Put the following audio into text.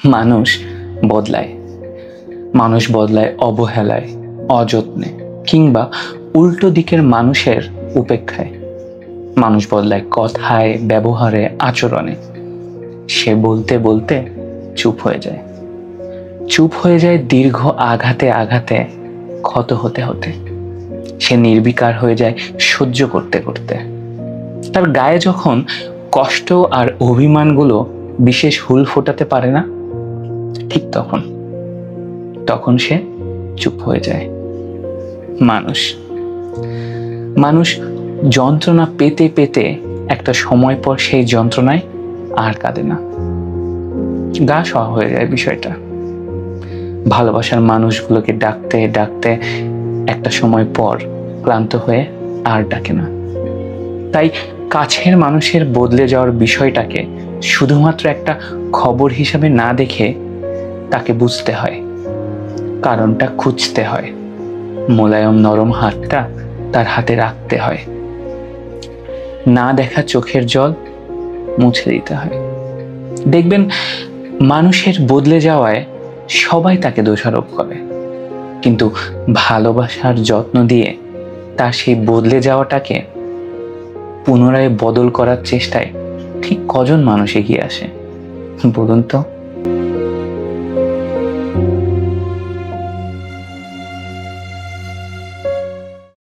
মানুষ বদলায়। মানুষ বদলায় অবহেলায়, অযত্নে, কিংবা উল্টো দিকের মানুষের উপেক্ষায়। মানুষ বদলায় কথায়, ব্যবহারে, আচরণে। সে বলতে বলতে চুপ হয়ে যায়। চুপ হয়ে যায় দীর্ঘ আঘাতে আঘাতে, ক্ষত হতে হতে। সে নির্বিকার হয়ে যায় সহ্য করতে করতে। তার গায়ে যখন কষ্ট আর অভিমানগুলো বিশেষ হুল ফোটাতে পারে না, ঠিক তখন সে চুপ হয়ে যায়। মানুষ যন্ত্রণা পেতে পেতে একটা সময় পর সেই যন্ত্রণায় আর কাঁদে না, গা সওয়া হয়ে যায় বিষয়টা। ভালোবাসার মানুষগুলোকে ডাকতে ডাকতে একটা সময় পর ক্লান্ত হয়ে আর ডাকে না। তাই কাছের মানুষের বদলে যাওয়ার বিষয়টাকে শুধুমাত্র একটা খবর হিসাবে না দেখে তাকে বুঝতে হয়, কারণটা খুঁজতে হয়, মোলায়েম নরম হাতটা তার হাতে রাখতে হয়, না দেখা চোখের জল মুছে দিতে হয়। দেখবেন মানুষের বদলে যাওয়ায় সবাই তাকে দোষারোপ করে, কিন্তু ভালোবাসার যত্ন দিয়ে তার সেই বদলে যাওয়াটাকে পুনরায় বদল করার চেষ্টায় ঠিক কজন মানুষ এগিয়ে আসে বলুন তো?